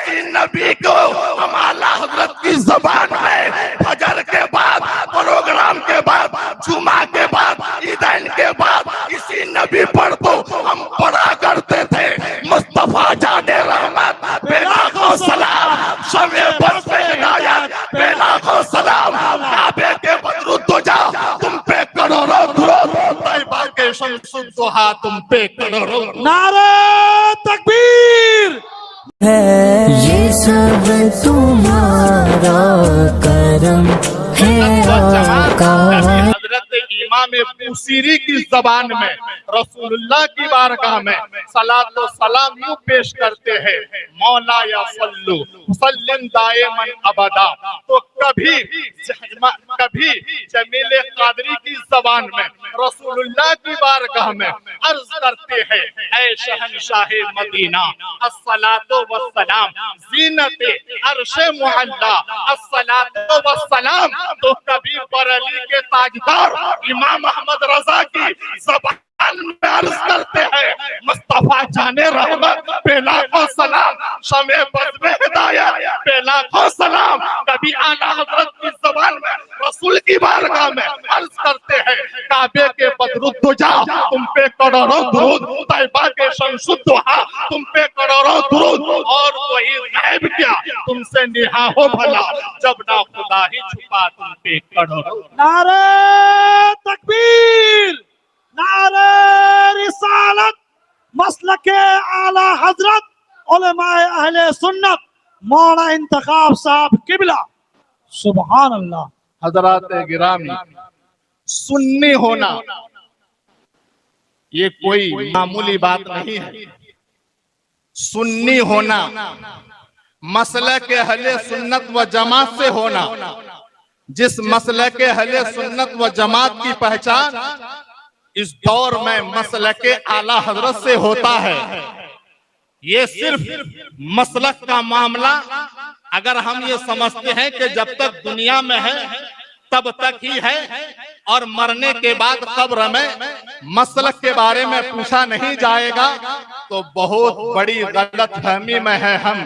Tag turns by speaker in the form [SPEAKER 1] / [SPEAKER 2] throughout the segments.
[SPEAKER 1] इसी नबी को हम आला हजरत की जबान में फजर के बाद, प्रोग्राम के बाद, जुमा के बाद, ईदैन के बाद इसी नबी पर तो हम पढ़ा करते थे। मुस्तफा जाने रहमत बेलाखों सलाम, शमे बस पे हिदायत बेलाखों सलाम, काबे के बदरुद्दोजा तुम पे करोड़ों दुरूद, तैयबा के शम्सुद्दोहा तुम पे करोड़ों। नारे तकबीर।
[SPEAKER 2] ये सब तुम्हारा करम है आका।
[SPEAKER 1] हजरत इमाम बुसीरी की जबान में रसूलुल्लाह की बारगाह में सलात व सलाम यूं पेश करते हैं, मौला या सल्लु सल्लिम दायमन अबदा। तो कभी जमील कादरी की जबान में रसूलुल्लाह की बारगाह में अर्ज करते हैं, ऐ शहंशाह मदीना अस्सलातु वस्सलाम ज़ीनते अर्शे मुअल्ला अस्सलातु वस्सलाम। तो कभी बरेली के ताजदार इमाम अहमद रजा की ज़बान में अर्ज करते हैं, मुस्तफा जाने रहमत पे लाखों सलाम, शमे बज़्म हिदायत पे लाखों सलाम। कभी आला हजरत की ज़बान में रसूल की बारगाह में अर्ज करते हैं, काबे के बदरुद्दोजा तुम पे करोड़ों दुरूद, तैयबा के शम्सुद्दोहा तुम पे करोड़ों दुरूद। और कोई गैब क्या तुमसे निहा हो भला, जब ना खुदा ही छुपा तुम पे करोड़ों। नारे तकबीर, नारे रिसालत, मसलके आला हजरत उलमाए अहले सुन्नत मौला इंतखाब साहब किबला। सुभान अल्लाह। हजरात गिरामी, सुन्नी होना ये कोई मामूली बात नहीं है। सुन्नी होना मसलके अहले सुन्नत व जमात से होना। जिस मसलके अहले सुन्नत व जमात की पहचान इस दौर में मसलके आला हजरत से होता है। ये सिर्फ मसलक का मामला अगर हम ये समझते हैं कि जब तक दुनिया में है तब तक ही है और मरने के बाद कब्र में मसलक के बारे में पूछा नहीं जाएगा, तो बहुत बड़ी गलतफहमी में है हम।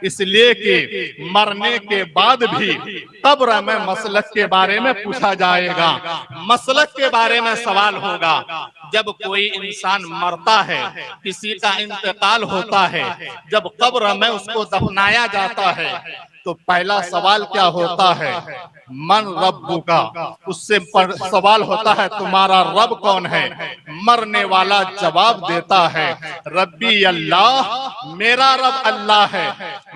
[SPEAKER 1] इसलिए कि मरने के बाद भी कब्र में मसलक के बारे में पूछा जाएगा, मसलक के बारे में सवाल होगा। जब कोई इंसान मरता है, किसी का इंतकाल होता है, जब कब्र में उसको दफनाया जाता है, तो पहला सवाल क्या होता है, मन रब्बुका। उससे सवाल होता है तुम्हारा रब कौन है। मरने वाला जवाब देता है रब्बी अल्लाह, मेरा रब अल्लाह है।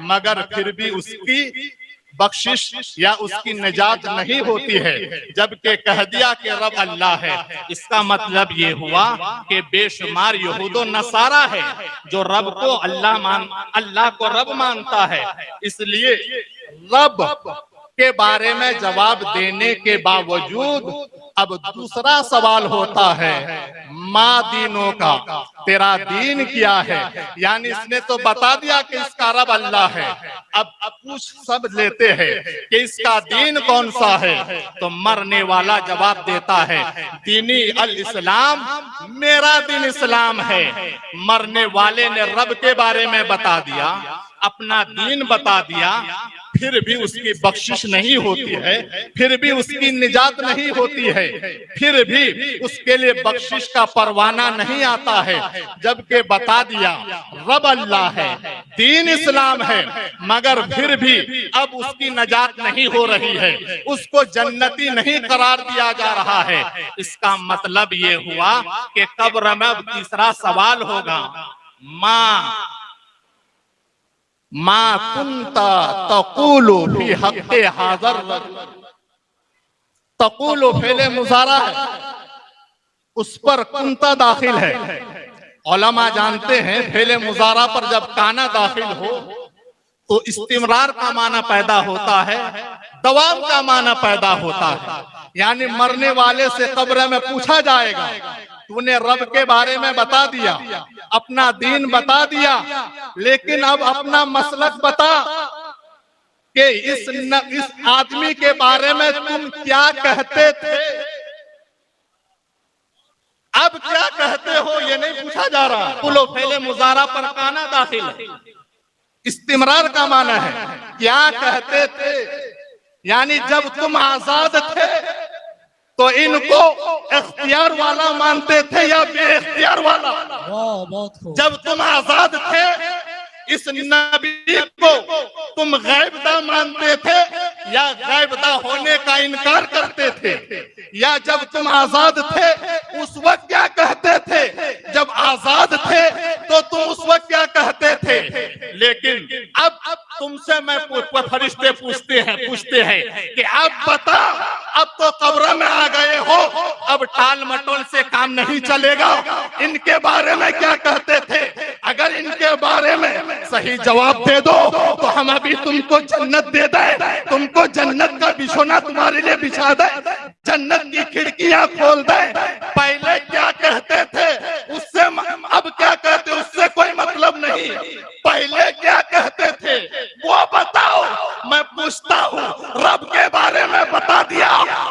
[SPEAKER 1] मगर फिर भी उसकी बख्शिश या उसकी निजात नहीं होती है, जबकि कह दिया कि रब अल्लाह है। इसका मतलब ये हुआ कि बेशुमार यहूदो नसारा है जो रब को अल्लाह को रब मानता है। इसलिए रब के बारे में जवाब देने के बावजूद अब दूसरा सवाल होता है, माँ दीनों का, तेरा दीन क्या है। यानी इसने तो बता दिया कि इसका रब अल्लाह है, अब पूछ सब लेते हैं कि इसका दीन कौन सा है। तो मरने वाला जवाब देता है दीनी अल इस्लाम, मेरा दीन इस्लाम है। मरने वाले ने रब के बारे में बता दिया, अपना दीन बता दिया, फिर भी उसकी बख्शिश नहीं होती है, फिर भी उसकी निजात नहीं होती है, फिर भी उसके लिए बख्शिश का परवाना नहीं आता है। जबकि बता दिया रब अल्लाह है, दीन इस्लाम है, मगर फिर भी अब उसकी निजात नहीं हो रही है, उसको जन्नती नहीं करार दिया जा रहा है। इसका मतलब ये हुआ कि कब्र में अब तीसरा सवाल होगा, माँ कुंता तक़ूलु फी हक़्क़े हाज़र, तक़ूलु फेले मुज़ारा है, उस पर कुंता दाखिल है। उलमा जानते हैं फेले मुज़ारा पर जब काना दाखिल हो तो इस्तिमरार का माना पैदा होता है, दवाम का माना पैदा होता है। यानी मरने वाले से कब्र में पूछा जाएगा, तूने रब के बारे में बता दिया, अपना दीन बता दिया, लेकिन अब अपना मसलक बता कि इस आदमी के बारे में तुम क्या कहते थे, अब क्या कहते हो, ये नहीं पूछा जा रहा। कुलो फेले मुजारा पर काना दाखिल है। इस्तिमरार का माना है क्या कहते थे, यानी जब तुम आजाद थे तो इनको इख्तियार वाला मानते थे या बेइख्तियार वाला? जब तुम आजाद थे इस नबी को तुम गैबदा मानते थे या गैबदा होने का इनकार करते थे? या जब तुम आजाद थे उस वक्त क्या कहते थे? जब आजाद थे तो तुम उस वक्त क्या कहते थे? लेकिन अब तुमसे मैं फरिश्ते पूछते हैं कि अब बता, अब तो कब्र में आ गए हो, अब टाल मटोल से काम नहीं चलेगा। इनके बारे में क्या कहते थे? अगर इनके बारे में सही जवाब दे दो तो हम अभी तुमको जन्नत दे दें, तुमको जन्नत का बिछोना तुम्हारे लिए बिछा दे, जन्नत की खिड़कियां खोल दे। पहले क्या कहते थे उससे अब क्या कहते, उससे कोई मतलब नहीं। पहले क्या कहते थे वो बताओ, मैं पूछता हूँ। रब के बारे में बता दिया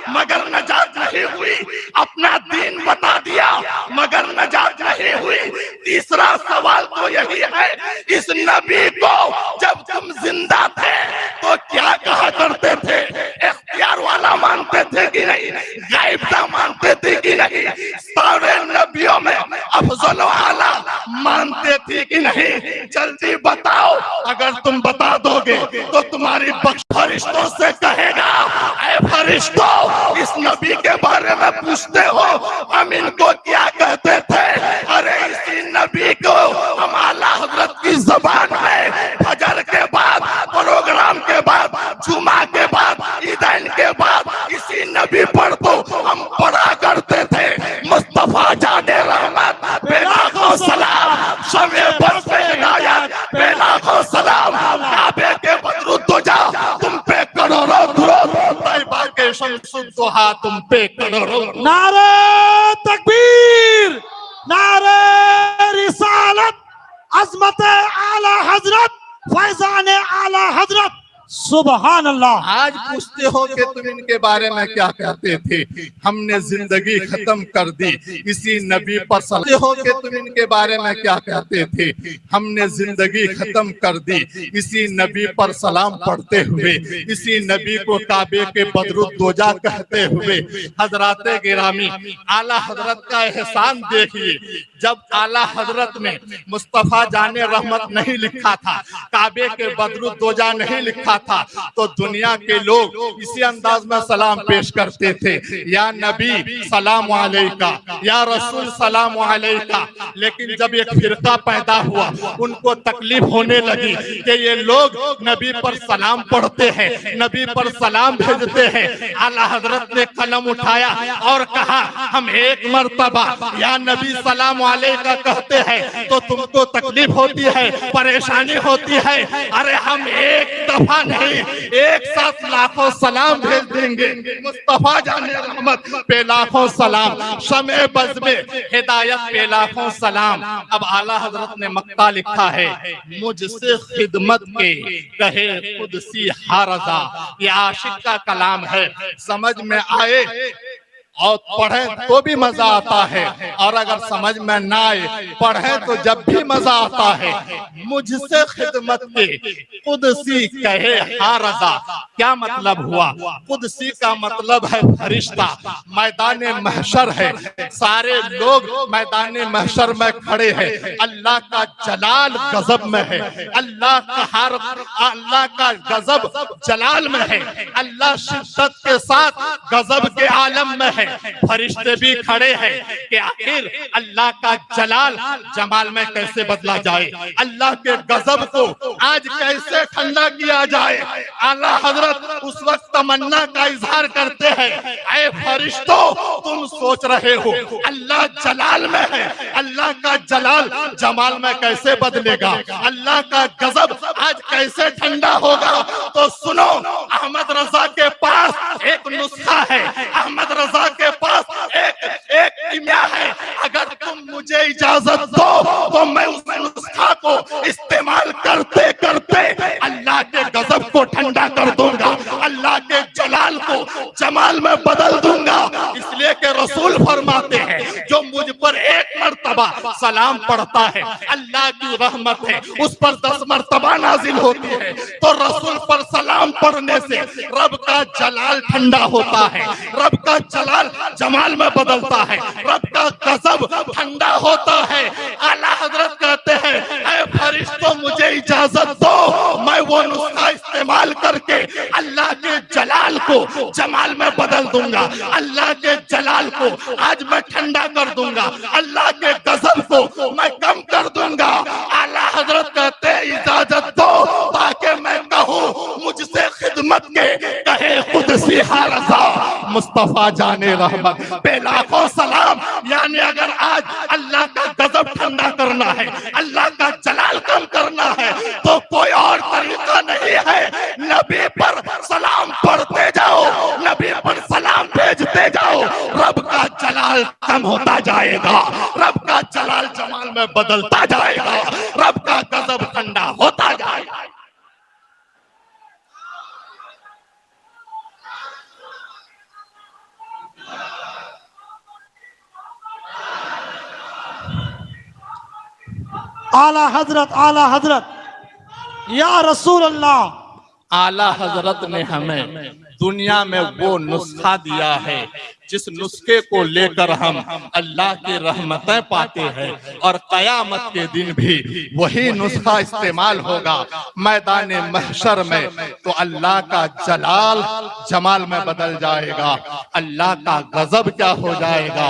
[SPEAKER 1] मगर नजात नहीं हुई, अपना दीन बता दिया मगर नजात नहीं हुई। तीसरा सवाल तो यही है, इस नबी को जब तुम जिंदा थे तो क्या कहा करते थे? इख्तियार वाला मानते थे कि नहीं? गैबदा मानते थे कि नहीं? सारे नबियों में अफजल आला मानते थे कि नहीं? जल्दी बताओ। अगर तुम बता दोगे तो तुम्हारी बख्श फरिश्तों से कहेगा, ऐ फरिश्तों इस नबी के बारे में पूछते हो हम इनको क्या कहते थे? अरे इसी नबी को हम आला हजरत की ज़बान में फजर के बाद, प्रोग्राम के बाद, जुमा के बाद, ईदैन के बाद इसी नबी पर तो हम पढ़ा करते थे। मुस्तफा जाने रहमत बेलाखों सलाम, शमे बस पे हिदायत बेलाखों सलाम, काबे के बदरुद्दोजा तुम पे करोड़ों दुरूद, तैयबा के शम्सुद्दोहा तुम पे करोड़ों।
[SPEAKER 3] नारे तकबीर, नारे रिसालत, अज़मत आला हजरत, फैजान आला हजरत, सुबहान अल्लाह।
[SPEAKER 1] आज पूछते हो कि तुम इनके बारे में क्या कहते थे? हमने जिंदगी खत्म कर दी इसी नबी पर सलाम। पूछते हो कि तुम इनके बारे में क्या कहते थे? हमने जिंदगी खत्म कर दी इसी नबी पर सलाम पढ़ते हुए, इसी नबी को काबे के बदरुद्दोजा कहते हुए। हजरत गिरामी आला हजरत का एहसान देखिए, जब आला हजरत ने मुस्तफा जाने रहमत नहीं लिखा था, काबे के बदरुद्दोजा नहीं लिखा था, तो दुनिया के लोग इसी अंदाज में सलाम पेश करते थे, या नबी सलाम अलैका, या रसूल सलाम अलैका। लेकिन जब एक फिरका पैदा हुआ, उनको तकलीफ होने लगी कि ये लोग नबी पर सलाम पढ़ते हैं, नबी पर सलाम भेजते हैं। आला हजरत ने कलम उठाया और कहा, हम एक मर्तबा या नबी सलाम अलैका कहते हैं तो तुमको तकलीफ होती है, परेशानी होती है। अरे हम एक दफा नहीं, एक साथ लाखों सलाम भेज देंगे। मुस्तफा जाने रहमत पे लाखों सलाम, शमे बज़ में हिदायत पे लाखों सलाम। अब आला हजरत ने मक्ता लिखा है, मुझसे खिदमत के कहे खुदसी हारजा। ये आशिक का कलाम है, समझ में आए और पढ़े तो भी मजा आता है, और अगर समझ में ना आए पढ़े तो जब भी मजा आता है। मुझसे खिदमत के कुदसी कहे हारजा, क्या मतलब हुआ? कुदसी का मतलब है फरिश्ता। मैदान महशर है, सारे लोग मैदान महशर में खड़े हैं, अल्लाह का जलाल गजब में है, अल्लाह का गजब जलाल में है, अल्लाह शिद्दत के साथ गजब के आलम में है। फरिश्ते भी खड़े हैं कि आखिर अल्लाह का जलाल जमाल में कैसे बदला जाए, अल्लाह के गजब को आज कैसे ठंडा किया जाए। आला हजरत उस वक्त तमन्ना का इजहार करते हैं, ऐ फरिश्तों तुम सोच रहे हो अल्लाह जलाल में है, अल्लाह का जलाल जमाल में कैसे बदलेगा, अल्लाह का गजब आज कैसे ठंडा होगा। तो सुनो, अहमद रजा के पास एक नुस्खा है, अहमद रजा के पास एक किमिया है। अगर तुम मुझे इजाजत दो तो मैं उस नुस्खा को इस्तेमाल करते करते अल्लाह के गजब को ठंडा कर दूंगा, अल्लाह के जलाल को जमाल में बदल दूंगा। इसलिए कि रसूल फरमाते हैं, जो मुझ पर एक मर्तबा सलाम पढ़ता है, अल्लाह की रहमत है उस पर 10 मर्तबा नाजिल होती है, तो रसूल पर सलाम पढ़ने से रब का जलाल ठंडा होता है, रब का जलाल जमाल में बदलता है, रब का गजब ठंडा होता है। आला हजरत कहते हैं, ऐ फरिश्तों मुझे इजाजत दो, मैं वो नुस्खा इस्तेमाल करके अल्लाह के जलाल को जमाल में बदल दूंगा, अल्लाह के जलाल को आज मैं ठंडा कर दूंगा, अल्लाह के गजब को मैं कम कर दूंगा। आला हजरत कहते हैं, इजाजत दो ताकि मैं कहूँ मुझसे खिदमत के कहे खुद सी हारसा मुस्तफा जाने रहमत बेलाखों सलाम। यानी अगर आज अल्लाह का गजब ठंडा करना है, अल्लाह का जलाल कम करना है, तो कोई और तरीका नहीं है, नबी पर सलाम पढ़ते जाओ, नबी पर सलाम भेजते जाओ, रब का जलाल कम होता जाएगा, रब का जलाल जमाल में बदलता जाएगा, रब का गजब ठंडा होता जाएगा।
[SPEAKER 3] आला हजरत या रसूल अल्लाह।
[SPEAKER 1] आला हजरत ने हमें दुनिया में वो नुस्खा दिया है जिस नुस्खे को लेकर हम अल्लाह की रहमतें पाते हैं, और कयामत के दिन भी वही नुस्खा इस्तेमाल होगा मैदान महशर में, तो अल्लाह का जलाल जमाल में बदल जाएगा, अल्लाह का गजब क्या हो जाएगा,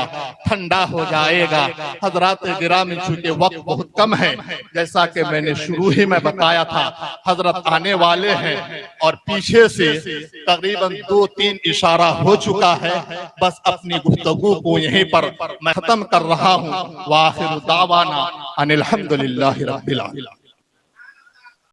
[SPEAKER 1] ठंडा हो जाएगा। हजरात गिरामी, चूंकि वक्त बहुत कम है, जैसा कि मैंने शुरू ही में बताया था, हजरत आने वाले हैं और पीछे से तकरीबन 2-3 इशारा हो चुका है। बस अपनी गुफ्तगू को यहीं पर मैं खत्म कर रहा हूँ। वाखिर दावाना अनिल हम्दुलिल्लाहि रब्बिल आलमीन।